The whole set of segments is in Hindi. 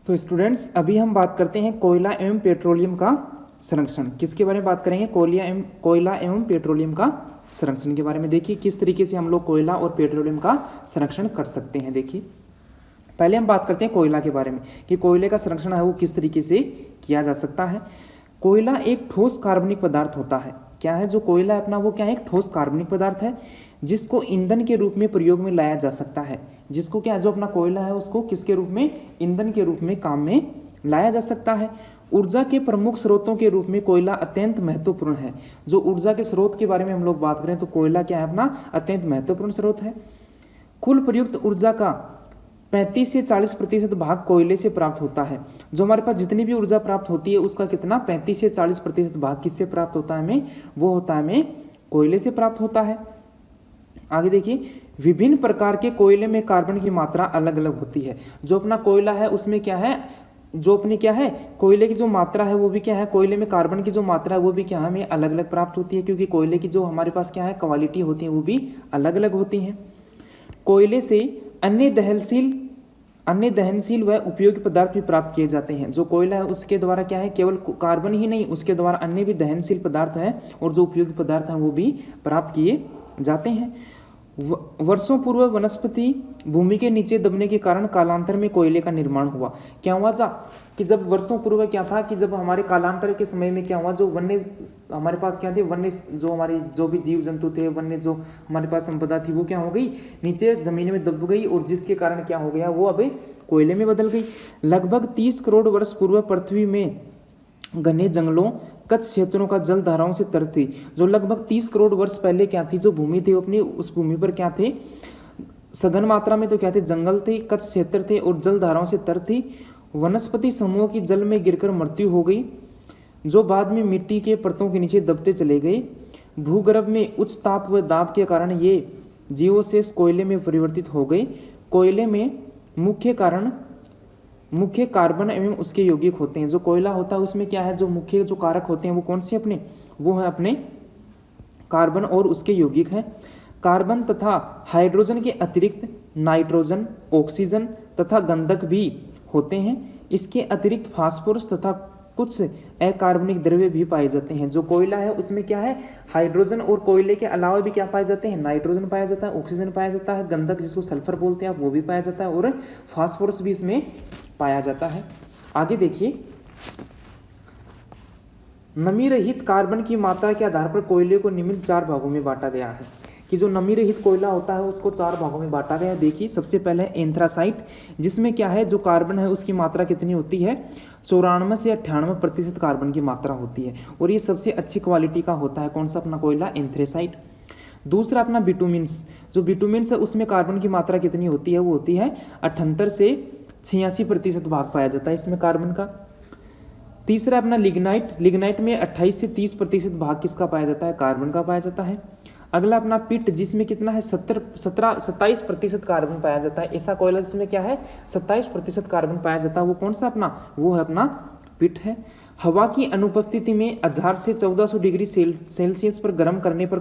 तो स्टूडेंट्स अभी हम बात करते हैं कोयला एवं पेट्रोलियम का संरक्षण। किसके बारे में बात करेंगे? कोयला एवं पेट्रोलियम का संरक्षण के बारे में। देखिए किस तरीके से हम लोग कोयला और पेट्रोलियम का संरक्षण कर सकते हैं। देखिए पहले हम बात करते हैं कोयला के बारे में कि कोयले का संरक्षण है वो किस तरीके से किया जा सकता है। कोयला एक ठोस कार्बनिक पदार्थ होता है। क्या है जो कोयला अपना वो क्या है? एक ठोस कार्बनिक पदार्थ है जिसको ईंधन के रूप में प्रयोग में लाया जा सकता है। जिसको क्या जो अपना कोयला है उसको किसके रूप में? ईंधन के रूप में काम में लाया जा सकता है। ऊर्जा के प्रमुख स्रोतों के रूप में कोयला अत्यंत महत्वपूर्ण है। जो ऊर्जा के स्रोत के बारे में हम लोग बात करें तो कोयला क्या है? अपना अत्यंत महत्वपूर्ण स्रोत है। कुल प्रयुक्त ऊर्जा का 35 से 40% भाग कोयले से प्राप्त होता है। जो हमारे पास जितनी भी ऊर्जा प्राप्त होती है उसका कितना 35 से 40% भाग किससे प्राप्त होता है? हमें वो होता है हमें कोयले से प्राप्त होता है। आगे देखिए विभिन्न प्रकार के कोयले में कार्बन की मात्रा अलग अलग होती है। जो अपना कोयला है उसमें क्या है? जो अपनी क्या है कोयले की जो मात्रा है वो भी क्या है? कोयले में कार्बन की जो मात्रा है वो भी क्या है? हमें अलग अलग प्राप्त होती है, क्योंकि कोयले की जो हमारे पास क्या है क्वालिटी होती है वो भी अलग अलग होती हैं। कोयले से अन्य दहनशील व उपयोगी पदार्थ भी प्राप्त किए जाते हैं। जो कोयला है उसके द्वारा क्या है केवल कार्बन ही नहीं, उसके द्वारा अन्य भी दहनशील पदार्थ हैं और जो उपयोगी पदार्थ हैं वो भी प्राप्त किए जाते हैं। वर्षों पूर्व वनस्पति भूमि के नीचे दबने के कारण कालांतर में कोयले का निर्माण हुआ। क्या हुआ था कि जब वर्षों पूर्व क्या था कि जब हमारे कालांतर के समय में क्या हुआ, जो वन्य हमारे पास क्या थे, वन्य जो हमारी जो भी जीव जंतु थे, वन्य जो हमारे पास संपदा थी वो क्या हो गई? नीचे जमीन में दब गई और जिसके कारण क्या हो गया वो अब कोयले में बदल गई। लगभग 30 करोड़ वर्ष पूर्व पृथ्वी में घने जंगलों कच्छ क्षेत्रों का जल धाराओं से तर थी। जो लगभग 30 करोड़ वर्ष पहले क्या थी, जो भूमि थी अपनी उस भूमि पर क्या थे? सघन मात्रा में तो क्या थे? जंगल थे, कच्छ क्षेत्र थे और जल धाराओं से तर थी। वनस्पति समूह की जल में गिरकर मृत्यु हो गई, जो बाद में मिट्टी के परतों के नीचे दबते चले गए। भूगर्भ में उच्च ताप व दाब के कारण ये जीवोशेष कोयले में परिवर्तित हो गए। कोयले में मुख्य कार्बन एवं उसके यौगिक होते हैं। जो कोयला होता है उसमें क्या है? जो मुख्य जो कारक होते हैं वो कौन से अपने? वो है अपने कार्बन और उसके यौगिक हैं। कार्बन तथा हाइड्रोजन के अतिरिक्त नाइट्रोजन, ऑक्सीजन तथा गंधक भी होते हैं। इसके अतिरिक्त फास्फोरस तथा कुछ अकार्बनिक द्रव्य भी पाए जाते हैं। जो कोयला है उसमें क्या है? हाइड्रोजन और कोयले के अलावा भी क्या पाए जाते हैं? नाइट्रोजन पाया जाता है, ऑक्सीजन पाया जाता है, गंधक जिसको सल्फर बोलते हैं वो भी पाया जाता है और फास्फोरस भी इसमें पाया जाता है। आगे देखिए नमी रहित कार्बन की मात्रा के आधार पर कोयले को निम्न 4 भागों में बांटा गया है। कि जो नमी रहित कोयला होता है उसको 4 भागों में बांटा गया है। देखिए सबसे पहले एंथ्रासाइट, जिसमें क्या है जो कार्बन है उसकी मात्रा कितनी होती है? 94 से 98% कार्बन की मात्रा होती है और ये सबसे अच्छी क्वालिटी का होता है। कौन सा अपना कोयला? एंथ्रासाइट। दूसरा अपना बिटुमिन्स, जो बिटुमिन्स है उसमें कार्बन की मात्रा कितनी होती है? वो होती है 78 से 86% भाग पाया जाता है इसमें कार्बन का। तीसरा अपना लिग्नाइट, लिग्नाइट में 28 से 30% भाग किसका पाया जाता है? कार्बन का पाया जाता है। अगला अपना पिट, जिसमें कितना है 27% कार्बन पाया जाता है। ऐसा कोयला जिसमें क्या है 27% कार्बन पाया जाता है, वो कौन सा अपना? वो है अपना पिट है। हवा की अनुपस्थिति में 1000 से 1400 डिग्री सेल्सियस पर गर्म करने पर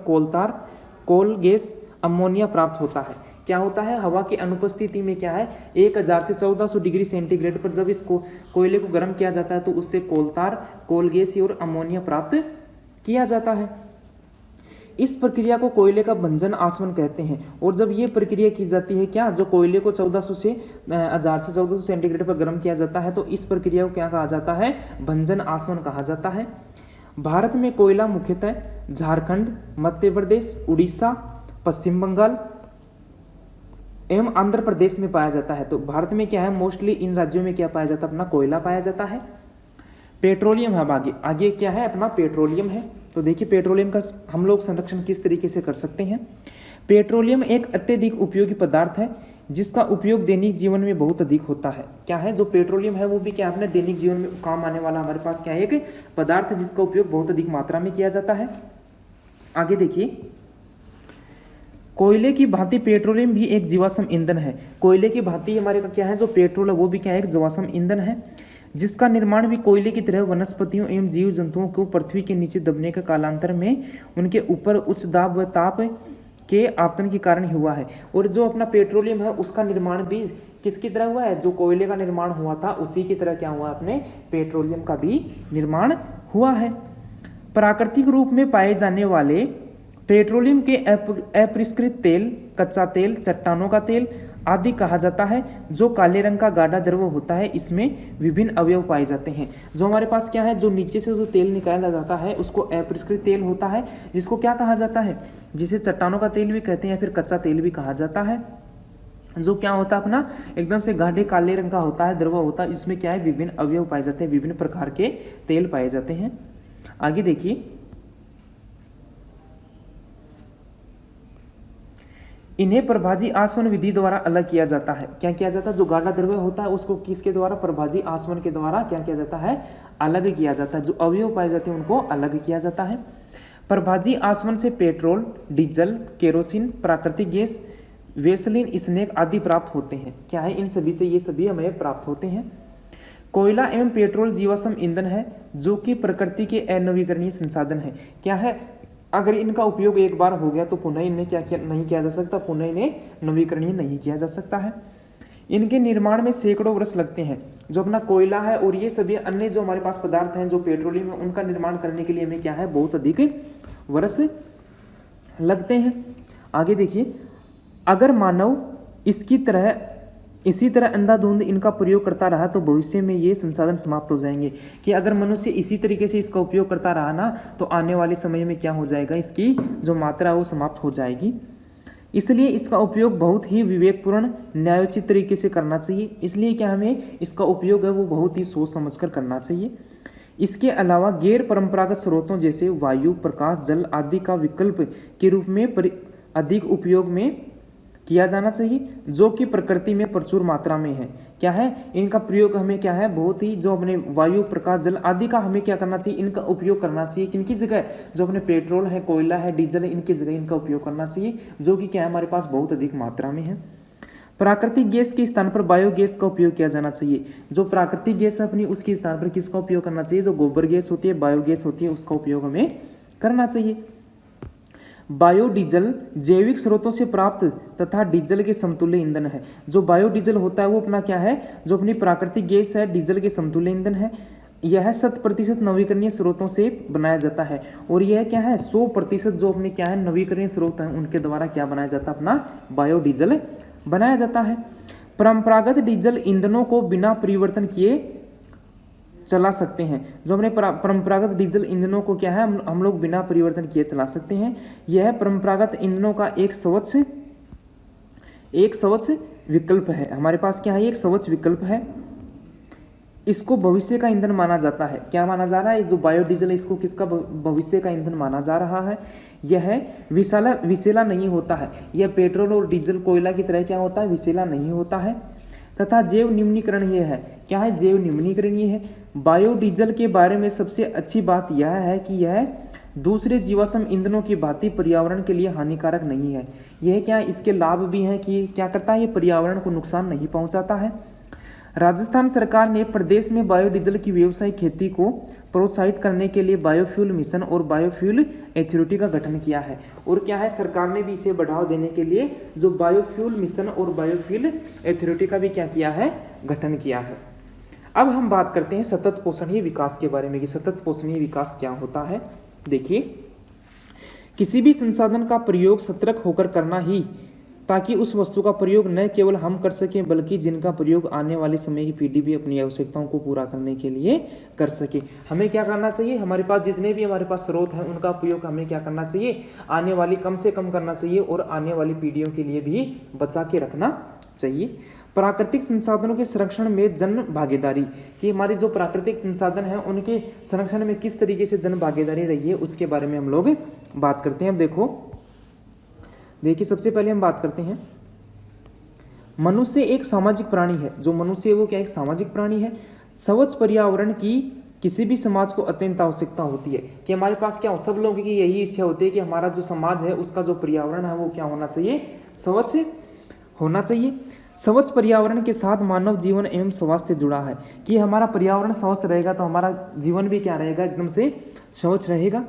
कोल गैस अमोनिया प्राप्त होता है। क्या होता है? हवा की अनुपस्थिति में क्या है 1000 से 1400 डिग्री सेंटीग्रेड पर जब इसको कोयले को गर्म किया जाता है तो उससे कोल गैस और अमोनिया प्राप्त किया जाता है। इस प्रक्रिया को कोयले का भंजन आसवन कहते हैं। और जब ये प्रक्रिया की जाती है क्या, जो कोयले को 1000 से 1400 सेंटीग्रेड पर गर्म किया जाता है तो इस प्रक्रिया को क्या कहा जाता है? भंजन आसवन कहा जाता है। भारत में कोयला मुख्यतः झारखंड, मध्य प्रदेश, उड़ीसा, पश्चिम बंगाल एवं आंध्र प्रदेश में पाया जाता है। तो भारत में क्या है मोस्टली इन राज्यों में क्या पाया जाता है? अपना कोयला पाया जाता है। पेट्रोलियम है आगे क्या है? अपना पेट्रोलियम है। तो देखिए पेट्रोलियम का हम लोग संरक्षण किस तरीके से कर सकते हैं। पेट्रोलियम एक अत्यधिक उपयोगी पदार्थ है जिसका उपयोग दैनिक जीवन में बहुत अधिक होता है। क्या है? जो पेट्रोलियम है वो भी क्या अपने दैनिक जीवन में काम आने वाला हमारे पास क्या है एक पदार्थ है जिसका उपयोग बहुत अधिक मात्रा में किया जाता है। आगे देखिए कोयले की भांति पेट्रोलियम भी एक जीवाश्म ईंधन है। कोयले की भांति हमारे का क्या है जो पेट्रोल है वो भी क्या है? एक जीवाश्म ईंधन है जिसका निर्माण भी कोयले की तरह वनस्पतियों एवं जीव जंतुओं को पृथ्वी के नीचे दबने के कालांतर में उनके ऊपर उच्च दाब व ताप के आपतन के कारण ही हुआ है। और जो अपना पेट्रोलियम है उसका निर्माण भी किसकी तरह हुआ है, जो कोयले का निर्माण हुआ था उसी की तरह क्या हुआ, अपने पेट्रोलियम का भी निर्माण हुआ है। प्राकृतिक रूप में पाए जाने वाले पेट्रोलियम के अपरिष्कृत तेल, कच्चा तेल, चट्टानों का तेल आदि कहा जाता है। जो काले रंग का गाढ़ा द्रव होता है इसमें विभिन्न अवयव पाए जाते हैं। जो हमारे पास क्या है, जो नीचे से जो तेल निकाला जाता है उसको अपरिष्कृत तेल होता है, जिसको क्या कहा जाता है, जिसे चट्टानों का तेल भी कहते हैं, फिर कच्चा तेल भी कहा जाता है। जो क्या होता है अपना एकदम से गाढ़े काले रंग का होता है, द्रव होता है, इसमें क्या है विभिन्न अवयव पाए जाते हैं, विभिन्न प्रकार के तेल पाए जाते हैं। आगे देखिए, इन्हें प्रभाजी आसवन विधि द्वारा अलग किया जाता है। क्या किया जाता है, जो गाढ़ा द्रव्य होता है उसको किसके द्वारा, प्रभाजी आसवन के द्वारा क्या किया जाता है, अलग किया जाता है। जो अवयव पाए जाते हैं उनको अलग किया जाता है। प्रभाजी आसवन से पेट्रोल, डीजल, केरोसिन, प्राकृतिक गैस, वेसलिन, स्नेक आदि प्राप्त होते हैं। क्या है, इन सभी से ये सभी हमें प्राप्त होते हैं। कोयला एवं पेट्रोल जीवाश्म ईंधन है जो कि प्रकृति के अनवीकरणीय संसाधन है। क्या है, अगर इनका उपयोग एक बार हो गया तो पुनः इन्हें नहीं किया जा सकता, पुनः इन्हें नवीकरणीय नहीं किया जा सकता है। इनके निर्माण में सैकड़ों वर्ष लगते हैं। जो अपना कोयला है और ये सभी अन्य जो हमारे पास पदार्थ हैं जो पेट्रोलियम है उनका निर्माण करने के लिए हमें क्या है, बहुत अधिक वर्ष लगते हैं। आगे देखिए, अगर मानव इसी तरह अंधाधुंध इनका प्रयोग करता रहा तो भविष्य में ये संसाधन समाप्त हो जाएंगे। कि अगर मनुष्य इसी तरीके से इसका उपयोग करता रहा ना तो आने वाले समय में क्या हो जाएगा, इसकी जो मात्रा है वो समाप्त हो जाएगी। इसलिए इसका उपयोग बहुत ही विवेकपूर्ण न्यायोचित तरीके से करना चाहिए। इसलिए क्या हमें इसका उपयोग है वो बहुत ही सोच समझकर करना चाहिए। इसके अलावा गैर परंपरागत स्रोतों जैसे वायु, प्रकाश, जल आदि का विकल्प के रूप में अधिक उपयोग में किया जाना चाहिए, जो कि प्रकृति में प्रचुर मात्रा में है। क्या है, इनका प्रयोग हमें क्या है, बहुत ही जो अपने वायु, प्रकाश, जल आदि का हमें क्या करना चाहिए, इनका उपयोग करना चाहिए। किनकी जगह, जो अपने पेट्रोल है, कोयला है, डीजल है, इनकी जगह इनका उपयोग करना चाहिए, जो कि क्या है हमारे पास बहुत अधिक मात्रा में है। प्राकृतिक गैस के स्थान पर बायोगैस का उपयोग किया जाना चाहिए। जो प्राकृतिक गैस है अपनी उसके स्थान पर किसका उपयोग करना चाहिए, जो गोबर गैस होती है, बायोगैस होती है, उसका उपयोग हमें करना चाहिए। बायोडीजल जैविक स्रोतों से प्राप्त तथा डीजल के समतुल्य ईंधन है। जो बायोडीजल होता है वो अपना क्या है, जो अपनी प्राकृतिक गैस है, डीजल के समतुल्य ईंधन है। यह 100% नवीकरणीय स्रोतों से बनाया जाता है और यह क्या है 100% जो अपने क्या है नवीकरणीय स्रोत हैं उनके द्वारा क्या बनाया जाता है, अपना बायोडीजल बनाया जाता है। परंपरागत डीजल ईंधनों को बिना परिवर्तन किए चला सकते हैं। जो हमने परंपरागत डीजल ईंधनों को क्या है हम लोग बिना परिवर्तन किए चला सकते हैं। यह परंपरागत ईंधनों का एक स्वच्छ विकल्प है। हमारे पास क्या है, एक स्वच्छ विकल्प है। इसको भविष्य का ईंधन माना जाता है। क्या माना जा रहा है, जो बायोडीजल है इसको किसका भविष्य का ईंधन माना जा रहा है। यह विषैला नहीं होता है। यह पेट्रोल और डीजल, कोयला की तरह क्या होता है, विषैला नहीं होता है तथा जैव निम्नीकरणीय है। क्या है, जैव निम्नीकरणीय है। बायोडीजल के बारे में सबसे अच्छी बात यह है कि यह दूसरे जीवाश्म ईंधनों की भांति पर्यावरण के लिए हानिकारक नहीं है। यह क्या है, इसके लाभ भी हैं कि क्या करता है, ये पर्यावरण को नुकसान नहीं पहुंचाता है। राजस्थान सरकार ने प्रदेश में बायोडीजल की व्यावसायिक खेती को प्रोत्साहित करने के लिए बायोफ्यूल मिशन और बायोफ्यूल अथॉरिटी का गठन किया है। और क्या है, सरकार ने भी इसे बढ़ावा देने के लिए जो बायोफ्यूल मिशन और बायोफ्यूल अथॉरिटी का भी क्या किया है, गठन किया है। अब हम बात करते हैं सतत पोषणीय विकास के बारे में कि सतत पोषणीय विकास क्या होता है। देखिए, किसी भी संसाधन का प्रयोग सतर्क होकर करना ही, ताकि उस वस्तु का प्रयोग न केवल हम कर सकें बल्कि जिनका प्रयोग आने वाले समय की पीढ़ी भी अपनी आवश्यकताओं को पूरा करने के लिए कर सके। हमें क्या करना चाहिए, हमारे पास जितने भी हमारे पास स्रोत हैं उनका उपयोग हमें क्या करना चाहिए, आने वाली कम से कम करना चाहिए और आने वाली पीढ़ियों के लिए भी बचा के रखना चाहिए। प्राकृतिक संसाधनों के संरक्षण में जन भागीदारी, कि हमारे जो प्राकृतिक संसाधन हैं उनके संरक्षण में किस तरीके से जन भागीदारी रही है उसके बारे में हम लोग बात करते हैं। अब देखिए सबसे पहले हम बात करते हैं, मनुष्य एक सामाजिक प्राणी है। जो मनुष्य है वो क्या एक सामाजिक प्राणी है। स्वच्छ पर्यावरण की किसी भी समाज को अत्यंत आवश्यकता होती है कि हमारे पास क्या हो, सब लोगों की यही इच्छा होती है कि हमारा जो समाज है उसका जो पर्यावरण है वो क्या होना चाहिए, स्वच्छ होना चाहिए। स्वच्छ पर्यावरण के साथ मानव जीवन एवं स्वास्थ्य जुड़ा है कि हमारा पर्यावरण स्वस्थ रहेगा तो हमारा जीवन भी क्या रहेगा, एकदम से स्वच्छ रहेगा।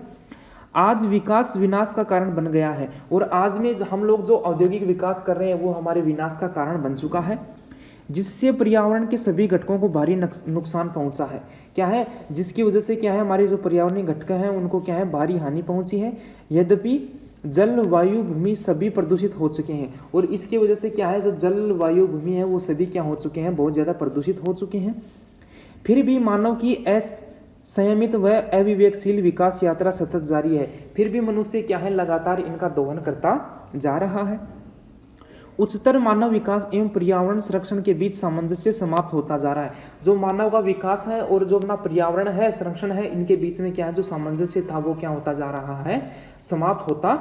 आज विकास विनाश का कारण बन गया है, और आज में हम लोग जो औद्योगिक विकास कर रहे हैं वो हमारे विनाश का कारण बन चुका है, जिससे पर्यावरण के सभी घटकों को भारी नुकसान पहुंचा है। क्या है, जिसकी वजह से क्या है, हमारे जो पर्यावरणीय घटक हैं उनको क्या है, भारी हानि पहुंची है। यद्यपि जल वायु भूमि सभी प्रदूषित हो चुके हैं, और इसकी वजह से क्या है, जो जल वायु भूमि है वो सभी क्या हो चुके हैं, बहुत ज़्यादा प्रदूषित हो चुके हैं। फिर भी मानव की संयमित व अविवेकशील विकास यात्रा सतत जारी है। फिर भी मनुष्य क्या है, लगातार इनका दोहन करता जा रहा है। उच्चतर मानव विकास एवं पर्यावरण संरक्षण के बीच सामंजस्य समाप्त होता जा रहा है। जो मानव का विकास है और जो अपना पर्यावरण है, संरक्षण है, इनके बीच में क्या है, जो सामंजस्य था वो क्या होता जा रहा है, समाप्त होता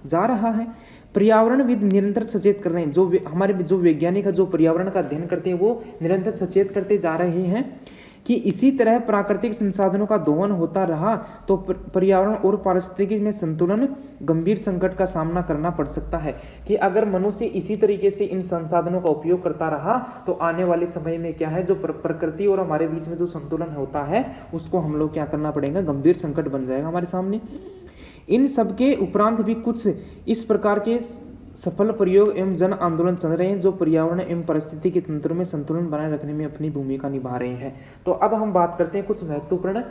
जा रहा है। पर्यावरणविद निरंतर सचेत कर रहे हैं, जो हमारे जो वैज्ञानिक है, जो पर्यावरण का अध्ययन करते हैं, वो निरंतर सचेत करते जा रहे हैं कि इसी तरह प्राकृतिक संसाधनों का दोहन होता रहा तो पर्यावरण और पारिस्थितिकी में संतुलन गंभीर संकट का सामना करना पड़ सकता है। कि अगर मनुष्य इसी तरीके से इन संसाधनों का उपयोग करता रहा तो आने वाले समय में क्या है, जो प्रकृति और हमारे बीच में जो संतुलन होता है उसको हम लोग क्या करना पड़ेगा, गंभीर संकट बन जाएगा हमारे सामने। इन सबके उपरांत भी कुछ इस प्रकार के सफल प्रयोग एवं जन आंदोलन चल रहे हैं जो पर्यावरण एवं परिस्थिति के तंत्र में संतुलन बनाए रखने में अपनी भूमिका निभा रहे हैं। तो अब हम बात करते हैं कुछ महत्वपूर्ण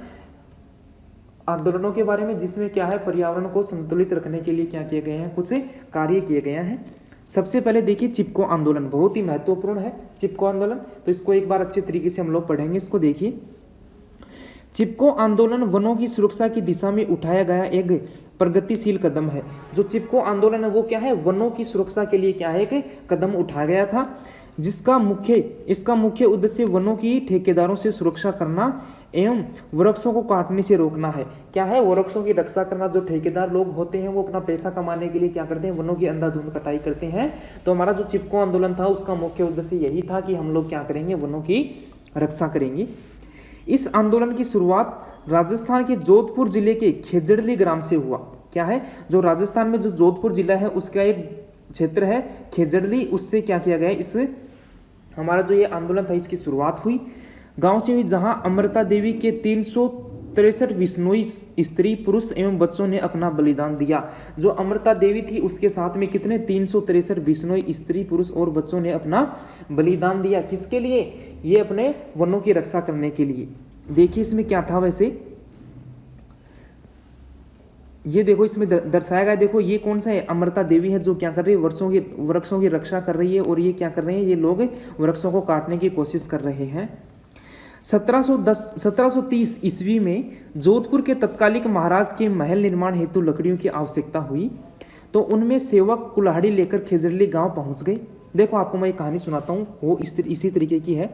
आंदोलनों के बारे में, जिसमें क्या है, पर्यावरण को संतुलित रखने के लिए क्या किए गए हैं, कुछ कार्य किए गए हैं। सबसे पहले देखिए चिपको आंदोलन, बहुत ही महत्वपूर्ण है चिपको आंदोलन। तो इसको एक बार अच्छे तरीके से हम लोग पढ़ेंगे। इसको देखिए, चिपको आंदोलन वनों की सुरक्षा की दिशा में उठाया गया एक प्रगतिशील कदम है। जो चिपको आंदोलन है वो क्या है, वनों की सुरक्षा के लिए क्या है, एक कदम उठाया गया था, इसका मुख्य उद्देश्य वनों की ठेकेदारों से सुरक्षा करना एवं वृक्षों को काटने से रोकना है। क्या है, वृक्षों की रक्षा करना। जो ठेकेदार लोग होते हैं वो अपना पैसा कमाने के लिए क्या करते हैं, वनों की अंधाधुंध कटाई करते हैं। तो हमारा जो चिपको आंदोलन था उसका मुख्य उद्देश्य यही था कि हम लोग क्या करेंगे, वनों की रक्षा करेंगे। इस आंदोलन की शुरुआत राजस्थान के जोधपुर जिले के खेजड़ली ग्राम से हुआ। क्या है, जो राजस्थान में जो जोधपुर जिला है उसका एक क्षेत्र है खेजड़ली, उससे क्या किया गया, इस हमारा जो ये आंदोलन था इसकी शुरुआत हुई गांव से हुई, जहां अमृता देवी के 363 विश्नोई स्त्री पुरुष एवं बच्चों ने अपना बलिदान दिया। जो अमृता देवी थी उसके साथ में कितने 363 विश्नोई स्त्री पुरुष और बच्चों ने अपना बलिदान दिया। किसके लिए, ये अपने वनों की रक्षा करने के लिए। देखिए इसमें क्या था, वैसे ये देखो इसमें दर्शाया गया, देखो ये कौन सा है, अमृता देवी है जो क्या कर रही है, वृक्षों की रक्षा कर रही है, और ये क्या कर रहे हैं, ये लोग वृक्षों को काटने की कोशिश कर रहे हैं। 1730 ईस्वी में जोधपुर के तत्कालिक महाराज के महल निर्माण हेतु लकड़ियों की आवश्यकता हुई, तो उनमें सेवक कुल्हाड़ी लेकर खेजड़ली गांव पहुंच गए। देखो आपको मैं एक कहानी सुनाता हूँ, वो इसी तरीके की है।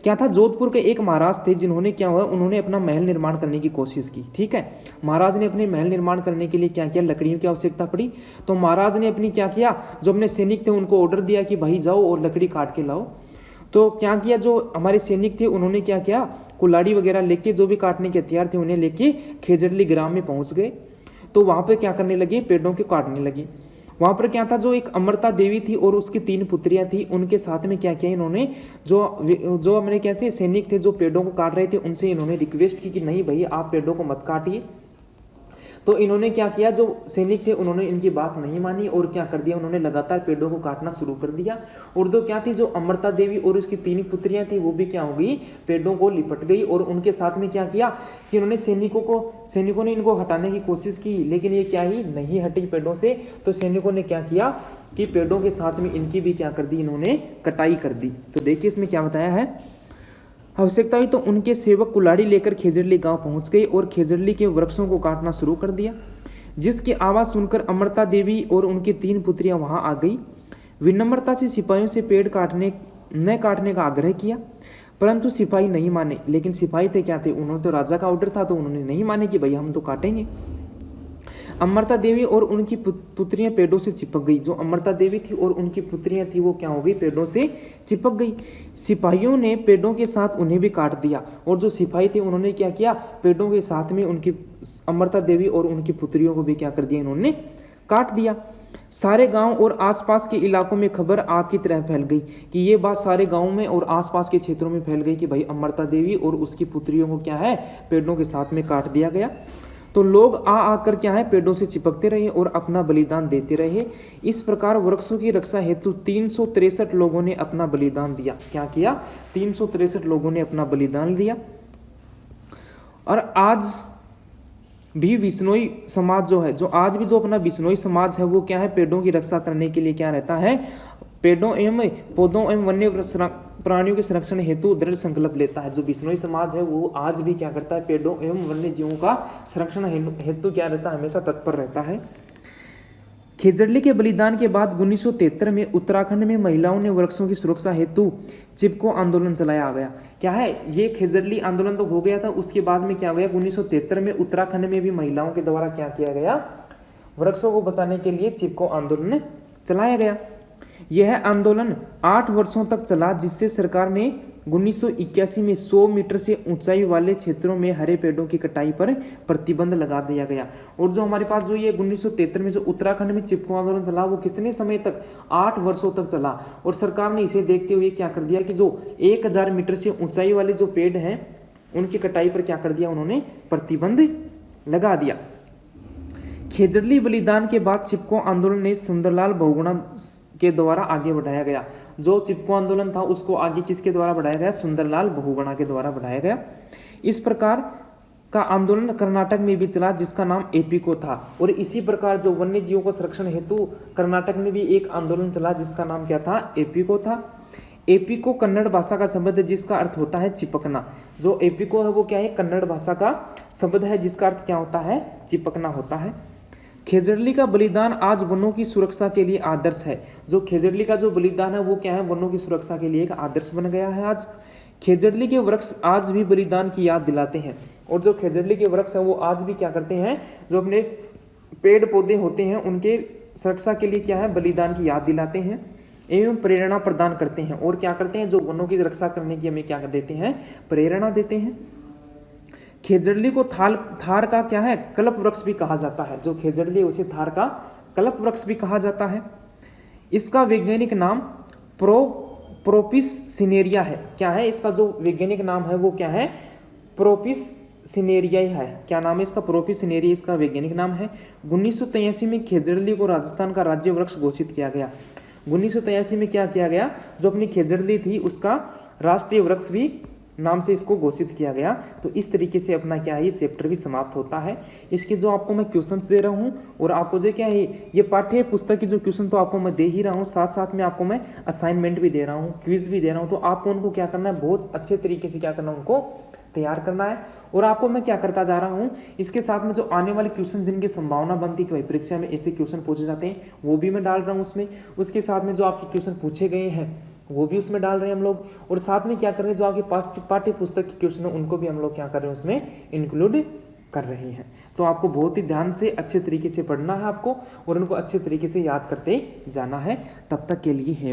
क्या था, जोधपुर के एक महाराज थे जिन्होंने क्या हुआ, उन्होंने अपना महल निर्माण करने की कोशिश की। ठीक है, महाराज ने अपने महल निर्माण करने के लिए क्या किया, लकड़ियों की आवश्यकता पड़ी। तो महाराज ने अपनी क्या किया, जो अपने सैनिक थे उनको ऑर्डर दिया कि भाई जाओ और लकड़ी काट के लाओ। तो क्या किया, जो हमारे सैनिक थे उन्होंने क्या किया, कुल्हाड़ी वगैरह लेके, जो भी काटने के हथियार थे उन्हें लेके खेजड़ली ग्राम में पहुंच गए। तो वहां पे क्या करने लगे, पेड़ों के काटने लगे। वहां पर क्या था, जो एक अमृता देवी थी और उसकी 3 पुत्रियां थी, उनके साथ में क्या किया इन्होंने, जो हमारे क्या थे सैनिक थे जो पेड़ों को काट रहे थे, उनसे इन्होंने रिक्वेस्ट की कि नहीं भाई आप पेड़ों को मत काटिए। तो इन्होंने क्या किया, जो सैनिक थे उन्होंने इनकी बात नहीं मानी और क्या कर दिया, उन्होंने लगातार पेड़ों को काटना शुरू कर दिया। और जो क्या थी, जो अमृता देवी और उसकी 3 पुत्रियां थी वो भी क्या हो गई, पेड़ों को लिपट गई। और उनके साथ में क्या किया कि उन्होंने सैनिकों ने इनको हटाने की कोशिश की, लेकिन ये क्या ही नहीं हटी पेड़ों से। तो सैनिकों ने क्या किया कि पेड़ों के साथ में इनकी भी क्या कर दी, इन्होंने कटाई कर दी। तो देखिए इसमें क्या बताया है, आवश्यकता हुई तो उनके सेवक कुल्हाड़ी लेकर खेजड़ली गांव पहुंच गए और खेजड़ली के वृक्षों को काटना शुरू कर दिया, जिसकी आवाज़ सुनकर अमृता देवी और उनकी 3 पुत्रियां वहां आ गई। विनम्रता से सिपाहियों से पेड़ न काटने का आग्रह किया, परंतु सिपाही नहीं माने। लेकिन सिपाही थे क्या थे, उन्होंने तो राजा का ऑर्डर था, तो उन्होंने नहीं माने कि भाई हम तो काटेंगे। अमृता देवी और उनकी पुत्रियां पेड़ों से चिपक गई। जो अमृता देवी थी और उनकी पुत्रियां थी वो क्या हो गई, पेड़ों से चिपक गई। सिपाहियों ने पेड़ों के साथ उन्हें भी काट दिया, और जो सिपाही थे उन्होंने क्या किया, पेड़ों के साथ में उनकी अमृता देवी और उनकी पुत्रियों को भी क्या कर दिया, इन्होंने काट दिया। सारे गांव और आसपास के इलाकों में खबर आग की तरह फैल गई कि ये बात सारे गांव में और आसपास के क्षेत्रों में फैल गई कि भाई अमृता देवी और उसकी पुत्रियों को क्या है, पेड़ों के साथ में काट दिया गया। तो लोग आकर क्या है पेड़ों से चिपकते रहे और अपना बलिदान देते रहे। इस प्रकार वृक्षों की रक्षा हेतु 363 लोगों ने अपना बलिदान दिया। क्या किया? 363 लोगों ने अपना बलिदान दिया। और आज भी बिश्नोई समाज जो है, जो आज भी जो अपना बिश्नोई समाज है वो क्या है पेड़ों की रक्षा करने के लिए क्या रहता है, पेड़ों एवं पौधों एवं वन्य प्राणियों के संरक्षण हेतु दृढ़ संकल्प लेता है। जो बिश्नोई समाज है वो आज भी क्या करता है पेड़ों एवं वन्य जीवों का संरक्षण हेतु क्या रहता है, हमेशा तत्पर रहता है। खेजड़ली के बलिदान के बाद 1973 में उत्तराखंड में महिलाओं ने वृक्षों की सुरक्षा हेतु चिपको आंदोलन चलाया गया। क्या है ये खेजड़ली आंदोलन तो हो गया था, उसके बाद में क्या गया 1973 में उत्तराखंड में भी महिलाओं के द्वारा क्या किया गया, वृक्षों को बचाने के लिए चिपको आंदोलन चलाया गया। यह आंदोलन 8 वर्षों तक चला, जिससे सरकार ने 1981 में 100 मीटर से ऊंचाई वाले क्षेत्रों में हरे पेड़ों की कटाई पर प्रतिबंध लगा दिया गया। और जो हमारे पास जो ये 1973 में जो उत्तराखंड में चिपको आंदोलन चला वो कितने समय तक, 8 वर्षों तक चला। और सरकार ने इसे देखते हुए क्या कर दिया कि जो 1000 मीटर से ऊंचाई वाले जो पेड़ हैं उनकी कटाई पर क्या कर दिया, उन्होंने प्रतिबंध लगा दिया। खेजड़ली बलिदान के बाद चिपको आंदोलन ने सुंदरलाल बहुगुणा के द्वारा आगे बढ़ाया गया। जो चिपको आंदोलन था उसको आगे किसके द्वारा बढ़ाया गया, सुंदरलाल बहुगुणा के द्वारा बढ़ाया गया। इस प्रकार का आंदोलन कर्नाटक में भी चला जिसका नाम एपीको था। और इसी प्रकार जो वन्य जीवों को संरक्षण हेतु कर्नाटक में भी एक आंदोलन चला जिसका नाम क्या था, एपीको था। एपीको कन्नड़ भाषा का शब्द है जिसका अर्थ होता है चिपकना। जो एपीको है वो क्या है, कन्नड़ भाषा का शब्द है जिसका अर्थ क्या होता है, चिपकना होता है। खेजड़ली का बलिदान आज वनों की सुरक्षा के लिए आदर्श है। जो खेजड़ली का जो बलिदान है वो क्या है, वनों की सुरक्षा के लिए एक आदर्श बन गया है। आज खेजड़ली के वृक्ष आज भी बलिदान की याद दिलाते हैं। और जो खेजड़ली के वृक्ष है वो आज भी क्या करते हैं, जो अपने पेड़ पौधे होते हैं उनके सुरक्षा के लिए क्या है, बलिदान की याद दिलाते हैं एवं प्रेरणा प्रदान करते हैं। और क्या करते हैं, जो वनों की रक्षा करने की हमें क्या कर देते हैं, प्रेरणा देते हैं। खेजड़ली को थार का क्या है, कल्प वृक्ष भी कहा जाता है। जो खेजड़ली है उसे थार का कल्प वृक्ष भी कहा जाता है। इसका वैज्ञानिक नाम प्रोपिस सिनेरिया है। क्या है इसका जो वैज्ञानिक नाम है वो क्या है, प्रोपिस सिनेरिया है। क्या नाम है इसका, प्रोपिस सिनेरिया इसका वैज्ञानिक नाम है। 1983 में खेजड़ली को राजस्थान का राज्य वृक्ष घोषित किया गया। 1983 में क्या किया गया, जो अपनी खेजड़ली थी उसका राष्ट्रीय वृक्ष भी नाम से इसको घोषित किया गया। तो इस तरीके से अपना क्या है ये चैप्टर भी समाप्त होता है। इसके जो आपको मैं क्वेश्चंस दे रहा हूँ और आपको जो क्या है ये पाठ्य पुस्तक की जो क्वेश्चन तो आपको मैं दे ही रहा हूँ, साथ साथ में आपको मैं असाइनमेंट भी दे रहा हूँ, क्विज भी दे रहा हूँ। तो आपको उनको क्या करना है, बहुत अच्छे तरीके से क्या करना है, उनको तैयार करना है। और आपको मैं क्या करता जा रहा हूँ, इसके साथ में जो आने वाले क्वेश्चन जिनकी संभावना बनती है कि भाई परीक्षा में ऐसे क्वेश्चन पूछे जाते हैं वो भी मैं डाल रहा हूँ उसमें। उसके साथ में जो आपके क्वेश्चन पूछे गए हैं वो भी उसमें डाल रहे हैं हम लोग। और साथ में क्या कर रहे हैं, जो आपके पाठ्य पुस्तक के क्वेश्चन है उनको भी हम लोग क्या कर रहे हैं उसमें इंक्लूड कर रहे हैं। तो आपको बहुत ही ध्यान से अच्छे तरीके से पढ़ना है आपको और उनको अच्छे तरीके से याद करते जाना है। तब तक के लिए है